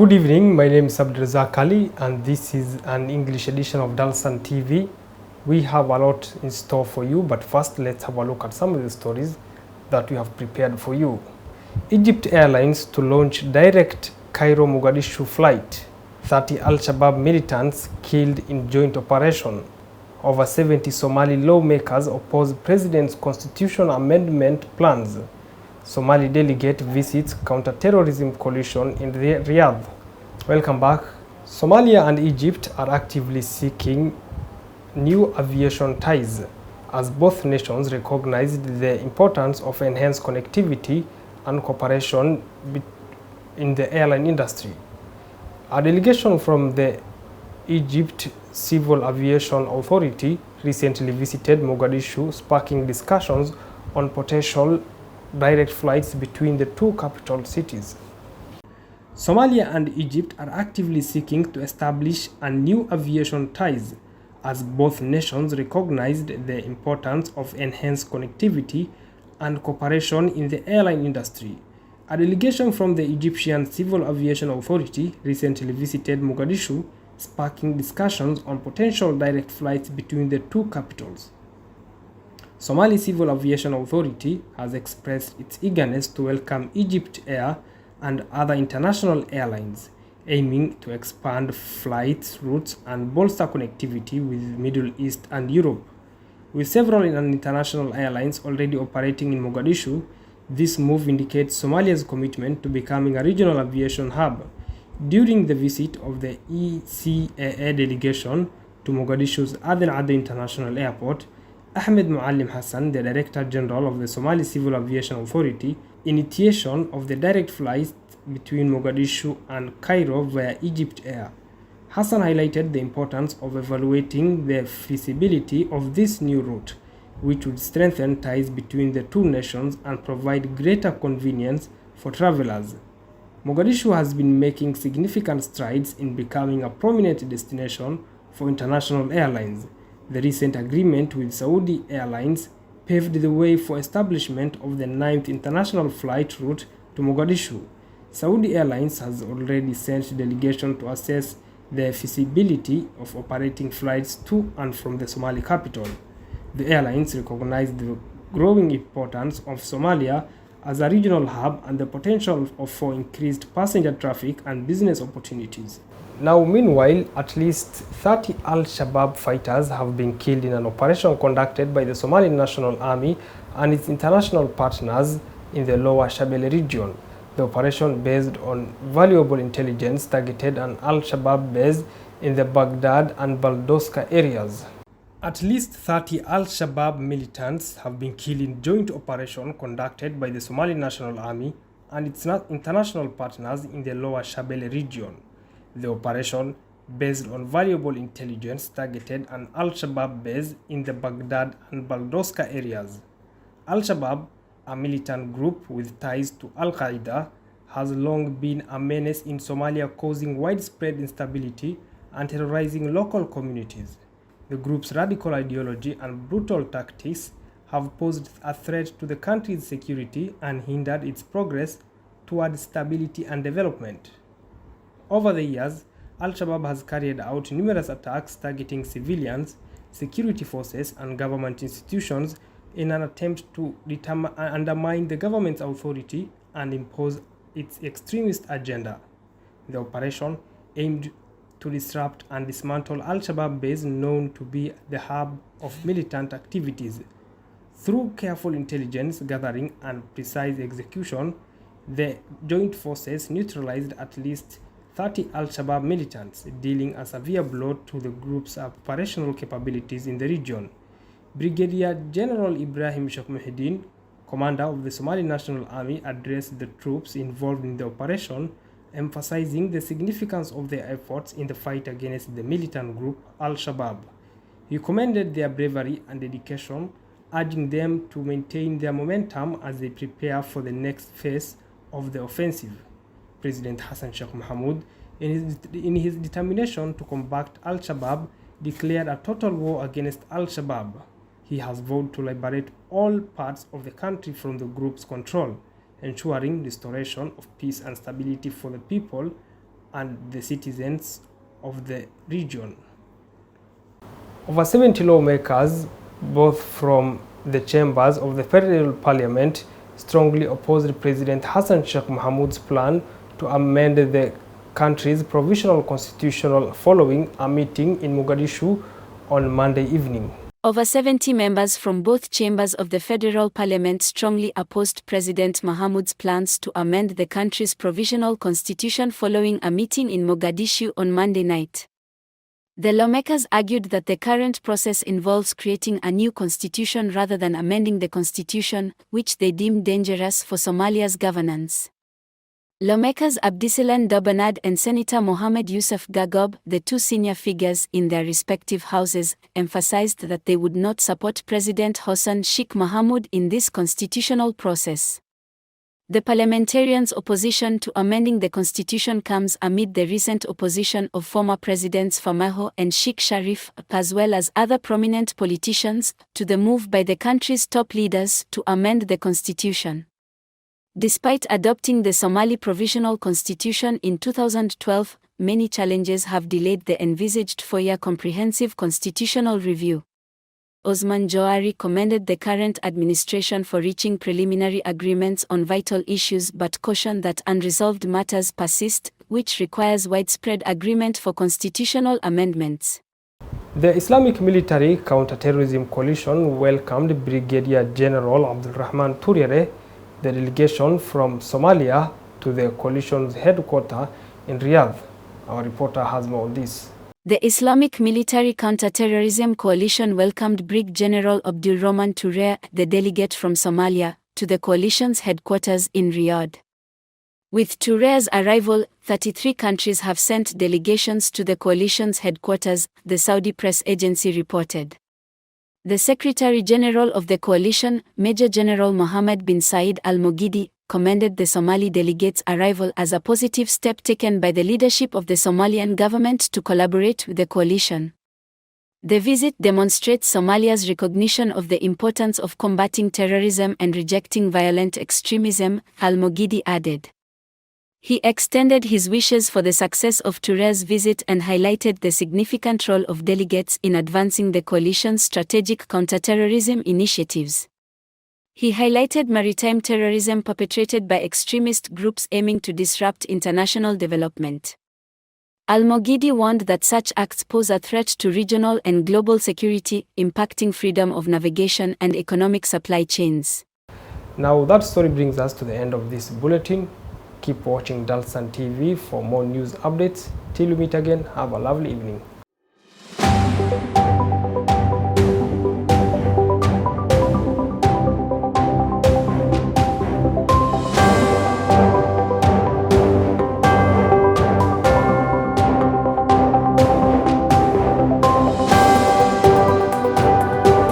Good evening, my name is Abdulrazak Ali and this is an English edition of Dalsan TV. We have a lot in store for you, but first let's have a look at some of the stories that we have prepared for you. Egypt Airlines to launch direct Cairo-Mogadishu flight. 30 Al-Shabaab militants killed in joint operation. Over 70 Somali lawmakers oppose President's constitution amendment plans. Somali delegate visits counter-terrorism coalition in Riyadh. Welcome back. Somalia and Egypt are actively seeking new aviation ties as both nations recognized the importance of enhanced connectivity and cooperation in the airline industry. A delegation from the Egypt Civil Aviation Authority recently visited Mogadishu, sparking discussions on potential direct flights between the two capital cities. Somalia and Egypt are actively seeking to establish a new aviation ties as both nations recognized the importance of enhanced connectivity and cooperation in the airline industry. A delegation from the Egyptian Civil Aviation Authority recently visited Mogadishu, sparking discussions on potential direct flights between the two capitals. Somali Civil Aviation Authority has expressed its eagerness to welcome Egypt Air and other international airlines, aiming to expand flight routes and bolster connectivity with Middle East and Europe. With several international airlines already operating in Mogadishu, this move indicates Somalia's commitment to becoming a regional aviation hub. During the visit of the ECAA delegation to Mogadishu's Aden Ade International Airport, Ahmed Muallim Hassan, the Director General of the Somali Civil Aviation Authority, initiation of the direct flight between Mogadishu and Cairo via Egypt Air. Hassan highlighted the importance of evaluating the feasibility of this new route, which would strengthen ties between the two nations and provide greater convenience for travelers. Mogadishu has been making significant strides in becoming a prominent destination for international airlines. The recent agreement with Saudi Airlines paved the way for establishment of the 9th international flight route to Mogadishu. Saudi Airlines has already sent delegation to assess the feasibility of operating flights to and from the Somali capital. The airlines recognize the growing importance of Somalia as a regional hub and the potential for increased passenger traffic and business opportunities. Now, meanwhile, at least 30 Al-Shabaab fighters have been killed in an operation conducted by the Somali National Army and its international partners in the Lower Shabelle region. The operation, based on valuable intelligence, targeted an Al-Shabaab base in the Baghdad and Baldoska areas. At least 30 Al-Shabaab militants have been killed in joint operation conducted by the Somali National Army and its international partners in the Lower Shabelle region. The operation, based on valuable intelligence, targeted an Al-Shabaab base in the Baghdad and Baldoska areas. Al-Shabaab, a militant group with ties to Al-Qaeda, has long been a menace in Somalia, causing widespread instability and terrorizing local communities. The group's radical ideology and brutal tactics have posed a threat to the country's security and hindered its progress toward stability and development. Over the years, Al-Shabaab has carried out numerous attacks targeting civilians, security forces, and government institutions in an attempt to undermine the government's authority and impose its extremist agenda. The operation aimed to disrupt and dismantle Al-Shabaab base known to be the hub of militant activities. Through careful intelligence gathering and precise execution, the joint forces neutralized at least 30 Al-Shabaab militants, dealing a severe blow to the group's operational capabilities in the region. Brigadier General Ibrahim Sheikh Muhyiddin, commander of the Somali National Army, addressed the troops involved in the operation, emphasizing the significance of their efforts in the fight against the militant group Al-Shabaab. He commended their bravery and dedication, urging them to maintain their momentum as they prepare for the next phase of the offensive. President Hassan Sheikh Mohamud, in his determination to combat Al-Shabaab, declared a total war against Al-Shabaab. He has vowed to liberate all parts of the country from the group's control, ensuring restoration of peace and stability for the people and the citizens of the region. Over 70 lawmakers, both from the chambers of the Federal Parliament, strongly opposed President Hassan Sheikh Mohamud's plan to amend the country's provisional constitution following a meeting in Mogadishu on Monday evening. Over 70 members from both chambers of the Federal Parliament strongly opposed President Mohamud's plans to amend the country's provisional constitution following a meeting in Mogadishu on Monday night. The lawmakers argued that the current process involves creating a new constitution rather than amending the constitution, which they deemed dangerous for Somalia's governance. Lawmakers Abdisalan Dobanad and Senator Mohammed Yusuf Gagob, the two senior figures in their respective houses, emphasized that they would not support President Hassan Sheikh Mohamud in this constitutional process. The parliamentarians' opposition to amending the constitution comes amid the recent opposition of former Presidents Farmajo and Sheikh Sharif, as well as other prominent politicians, to the move by the country's top leaders to amend the constitution. Despite adopting the Somali Provisional Constitution in 2012, many challenges have delayed the envisaged 4-year comprehensive constitutional review. Osman Johari commended the current administration for reaching preliminary agreements on vital issues but cautioned that unresolved matters persist, which requires widespread agreement for constitutional amendments. The Islamic Military Counter-Terrorism Coalition welcomed Brigadier General Abdul Rahman Turere, the delegation from Somalia, to the coalition's headquarters in Riyadh. Our reporter has more on this. The Islamic Military Counter-Terrorism Coalition welcomed Brig General Abdul Rahman Turere, the delegate from Somalia, to the coalition's headquarters in Riyadh. With Turere's arrival, 33 countries have sent delegations to the coalition's headquarters, the Saudi press agency reported. The Secretary General of the coalition, Major General Mohammed bin Said al-Mogidi, commended the Somali delegates' arrival as a positive step taken by the leadership of the Somalian government to collaborate with the coalition. The visit demonstrates Somalia's recognition of the importance of combating terrorism and rejecting violent extremism, al-Mogidi added. He extended his wishes for the success of Turere's visit and highlighted the significant role of delegates in advancing the coalition's strategic counterterrorism initiatives. He highlighted maritime terrorism perpetrated by extremist groups aiming to disrupt international development. Al-Mogidi warned that such acts pose a threat to regional and global security, impacting freedom of navigation and economic supply chains. Now that story brings us to the end of this bulletin. Keep watching Dalsan TV for more news updates. Till we meet again, have a lovely evening.